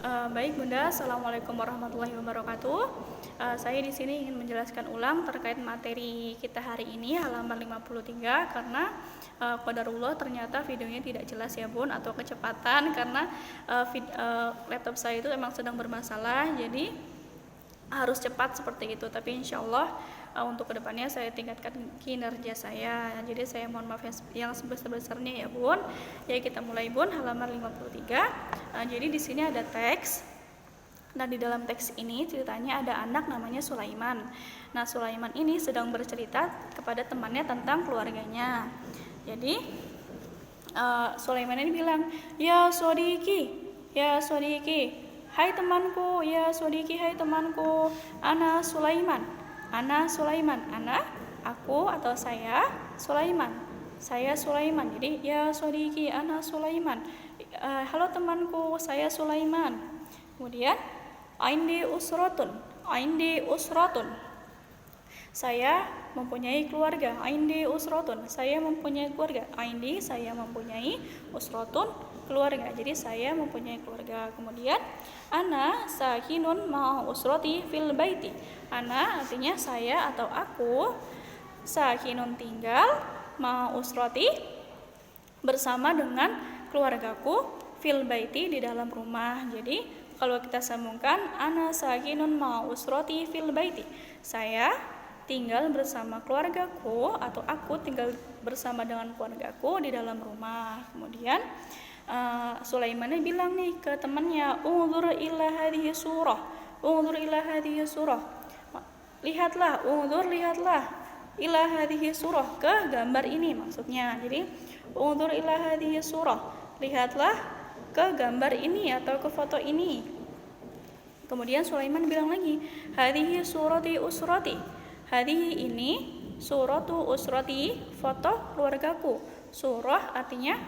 Baik Bunda, Assalamualaikum warahmatullahi wabarakatuh. Saya di sini ingin menjelaskan ulang terkait materi kita hari ini halaman 53 karena qadarullah ternyata videonya tidak jelas ya Bun, atau kecepatan karena laptop saya itu memang sedang bermasalah, jadi harus cepat seperti itu. Tapi insya Allah untuk kedepannya saya tingkatkan kinerja saya. Jadi saya mohon maaf yang sebesar-besarnya ya Bun. Ya kita mulai Bun, halaman 53. Jadi di sini ada teks. Nah di dalam teks ini ceritanya ada anak namanya Sulaiman. Nah Sulaiman ini sedang bercerita kepada temannya tentang keluarganya. Jadi Sulaiman ini bilang, ya Sodiki, hai temanku, ya Sodiki, hai temanku, ana Sulaiman, ana aku atau saya Sulaiman, jadi ya Sodiki, ana Sulaiman, halo temanku, saya Sulaiman. Kemudian aindi usratun, saya mempunyai keluarga. Aindi usratun, saya mempunyai keluarga. Aindi, saya mempunyai, usratun, keluarga. Jadi saya mempunyai keluarga. Kemudian ana sakinun ma usrati fil baiti. Ana artinya saya atau aku, sakinun tinggal, ma usrati bersama dengan keluargaku, fil baiti di dalam rumah. Jadi kalau kita sambungkan ana sakinun ma usrati fil baiti, saya tinggal bersama keluargaku atau aku tinggal bersama dengan keluargaku di dalam rumah. Kemudian Sulaiman bilang nih ke temannya, unzur ila hadhihi surah, lihatlah ila hadhihi surah, ke gambar ini maksudnya. Jadi unzur ila hadhihi surah, lihatlah ke gambar ini atau ke foto ini. Kemudian Sulaiman bilang lagi, hadhihi surati usrati, hadhihi ini suratu usrati, foto keluargaku. Surah artinya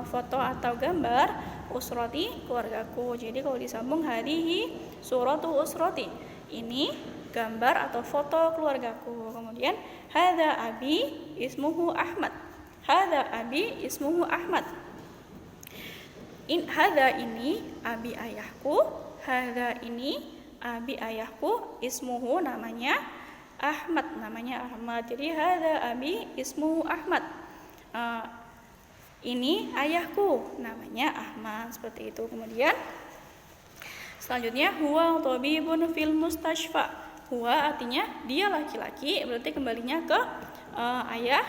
foto atau gambar, usrati keluargaku. Jadi kalau disambung hadhihi suratu usrati, ini gambar atau foto keluargaku. Kemudian hadza abi ismuhu Ahmad, hadza ini abi ayahku, hadza ini abi ayahku, ismuhu namanya Ahmad. Jadi hadza abi ismuhu Ahmad, ini ayahku namanya Ahmad, seperti itu. Kemudian selanjutnya huwa tabibun fil mustashfa. Huwa artinya dia laki-laki, berarti kembalinya ke ayah.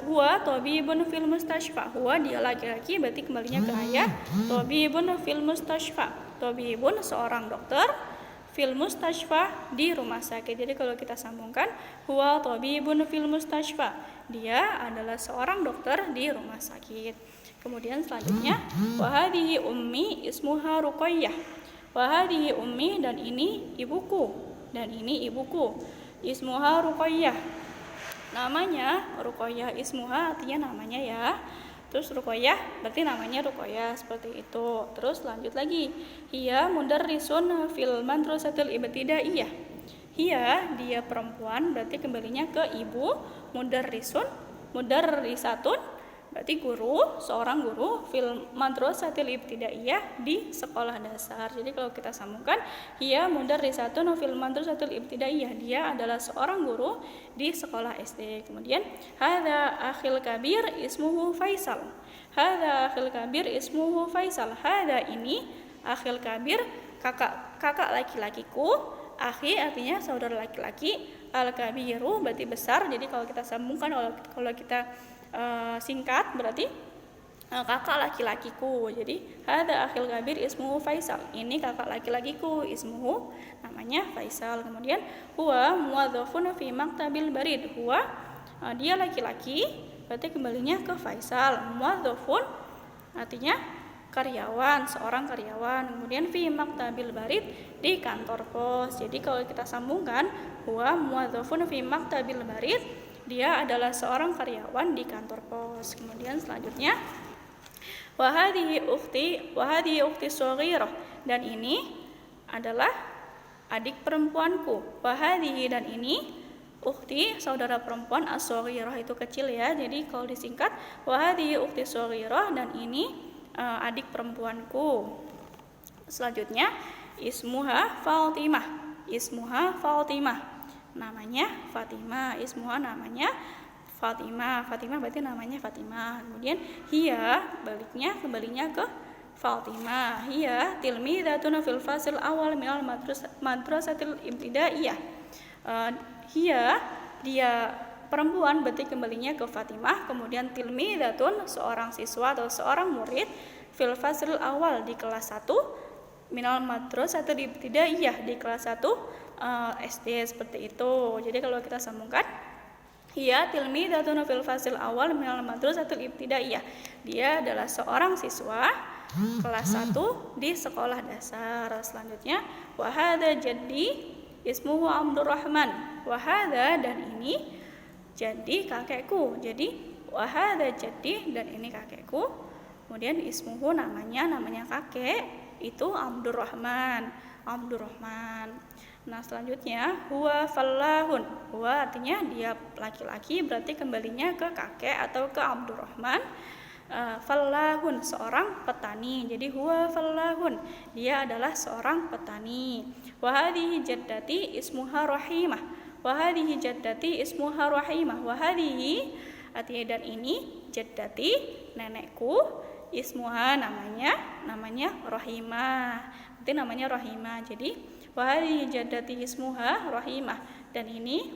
Huwa tabibun fil mustashfa. Huwa dia laki-laki, berarti kembalinya ke ayah. Tabibun fil mustashfa. Tabibun seorang dokter, fil mustashfa di rumah sakit. Jadi kalau kita sambungkan huwa tabibun fil mustashfa, dia adalah seorang dokter di rumah sakit. Kemudian selanjutnya wahadihi ummi ismuha Ruqayyah. Wahadihi ummi, dan ini ibuku, ismuha Ruqayyah, namanya Ruqayyah. Ismuha artinya namanya ya, terus Ruqayyah berarti namanya Ruqayyah, seperti itu. Terus lanjut lagi, hiya mudarrisun fil madrasatil ibtidaiyah. Hiya dia perempuan, berarti kembalinya ke ibu. Mudarrisatun berarti guru, seorang guru, fil madrasatil ibtidaiyah di sekolah dasar. Jadi kalau kita sambungkan hiya mudarrisatun fil madrasatil ibtidaiyah, dia adalah seorang guru di sekolah SD. Kemudian hadza akhil kabir ismuhu Faisal. Hadza ini akhil kabir, kakak laki-lakiku. Akhi artinya saudara laki-laki, al-kabiru berarti besar. Jadi kalau kita sambungkan, kalau kita singkat berarti kakak laki-lakiku. Jadi hadza akhil kabir ismuhu Faisal, ini kakak laki-lakiku, ismuhu namanya Faisal. Kemudian huwa muwadzafun fi maktabil barid. Huwa dia laki-laki, berarti kembalinya ke Faisal. Muwadzafun artinya karyawan, seorang karyawan. Kemudian fi maktabil barid, di kantor pos. Jadi kalau kita sambungkan huwa muwadzafun fi maktabil barid, dia adalah seorang karyawan di kantor pos. Kemudian selanjutnya wahadihi ukhti shaghirah, dan ini adalah adik perempuanku. Wahadihi, dan ini ukhti, saudara perempuan, as-shaghirah itu kecil ya. Jadi kalau disingkat wahadihi ukhti shaghirah, dan ini adik perempuanku. Selanjutnya ismuha Fatimah. Ismuha Fatimah. Namanya Fatimah. Ismuha namanya Fatimah. Fatimah berarti namanya Fatimah. Kemudian hiya kembalinya ke Fatimah. Hiya tilmidatun fil fasil awal minal madrasatil ibtidaiyah. Hiya dia perempuan berarti kembalinya ke Fatimah. Kemudian tilmidatun seorang siswa atau seorang murid fil fasil awal di kelas 1 minal madrasatil ibtidaiyah di kelas 1 SD seperti itu. Jadi kalau kita sambungkan hiya tilmidatun fil fasil awal minal madrasatil ibtidaiyah. Dia adalah seorang siswa kelas 1 di sekolah dasar. Selanjutnya wa hadza jaddi ismuhu Abdurrahman. Wa hadza dan ini jadi kakekku. Jadi wa hadza jaddi dan ini kakekku. Kemudian ismuhu namanya kakek itu Abdurrahman. Nah, selanjutnya huwa fallahun. Huwa artinya dia laki-laki, berarti kembalinya ke kakek atau ke Abdurrahman. Fallahun seorang petani. Jadi huwa fallahun, dia adalah seorang petani. Wa hadhihi jaddati ismuha Rahimah. Wa hadhihi jaddati ismuha Rahimah. Wa hadhihi artinya dan ini jaddati nenekku, ismuha namanya Rahimah. Berarti namanya Rahimah. Jadi wa hadhihi jaddati ismuha Rahimah dan ini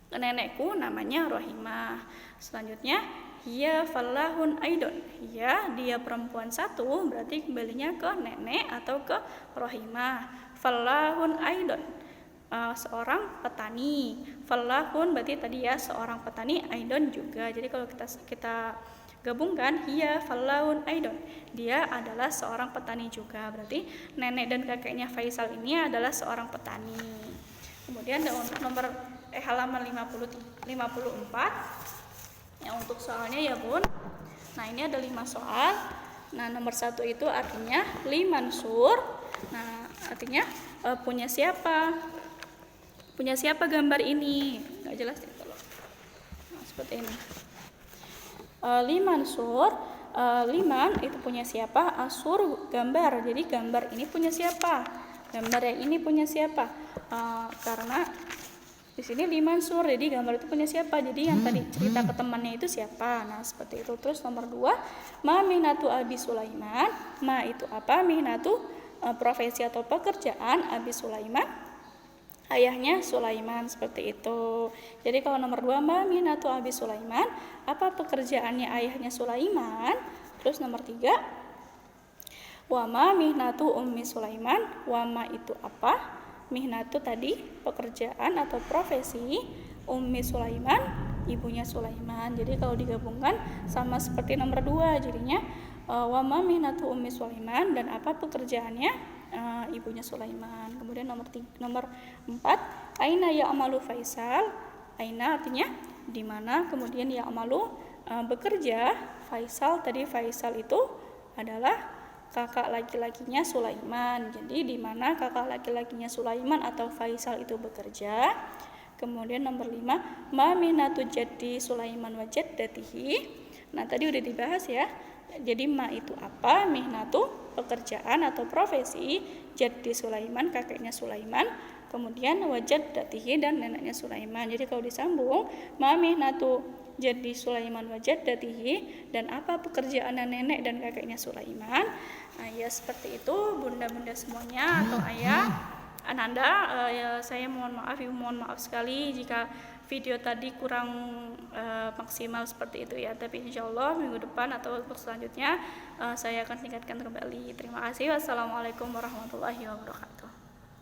nenekku namanya Rahimah. Selanjutnya hiya fallahun aidon. Hiya dia perempuan 1 berarti kembalinya ke nenek atau ke Rahimah. Fallahun aidon seorang petani. Fallahun berarti tadi ya seorang petani, aidon juga. Jadi kalau kita gabungkan hiya fallahun aidon, dia adalah seorang petani juga. Berarti nenek dan kakeknya Faisal ini adalah seorang petani. Kemudian untuk nomor halaman 54 yang untuk soalnya ya Bun. Nah, ini ada 5 soal. Nah, nomor 1 itu artinya limansur. Nah, artinya punya siapa? Punya siapa gambar ini? Enggak jelas ya kalau. Nah, seperti ini. Limansur, liman itu punya siapa? Asur gambar. Jadi gambar ini punya siapa? Gambar yang ini punya siapa? Karena di sini limansur, jadi gambar itu punya siapa? Jadi yang tadi cerita ke temannya itu siapa? Nah, seperti itu. Terus nomor 2, ma mihnatu Abi Sulaiman. Ma itu apa? Mihnatu profesi atau pekerjaan Abi Sulaiman, ayahnya Sulaiman, seperti itu. Jadi kalau nomor 2 ma mihnatu Abi Sulaiman, apa pekerjaannya ayahnya Sulaiman? Terus nomor 3 wa ma mihnatu Ummi Sulaiman. Wa ma itu apa? Mihnatu tadi pekerjaan atau profesi, Ummi Sulaiman ibunya Sulaiman. Jadi kalau digabungkan sama seperti nomor 2, jadinya wa ma mihnatu Ummi Sulaiman dan apa pekerjaannya ibunya Sulaiman. Kemudian nomor 4 aina ya'malu Faisal. Aina artinya di mana, kemudian ya'malu bekerja. Faisal tadi Faisal itu adalah kakak laki-lakinya Sulaiman. Jadi di mana kakak laki-lakinya Sulaiman atau Faisal itu bekerja. Kemudian nomor 5 ma mihnatu jaddi Sulaiman wa jaddatihi. Nah, tadi udah dibahas ya. Jadi ma itu apa? Mihnatu pekerjaan atau profesi, jaddi Sulaiman kakeknya Sulaiman, kemudian wa jaddatihi dan neneknya Sulaiman. Jadi kalau disambung ma mihnatu jaddi Sulaiman wa jaddatihi dan apa pekerjaan nenek dan kakeknya Sulaiman. Nah, ya seperti itu bunda-bunda semuanya atau ayah, ananda. Saya mohon maaf sekali jika video tadi kurang maksimal seperti itu ya. Tapi insya Allah minggu depan atau untuk selanjutnya saya akan tingkatkan kembali. Terima kasih. Wassalamualaikum warahmatullahi wabarakatuh.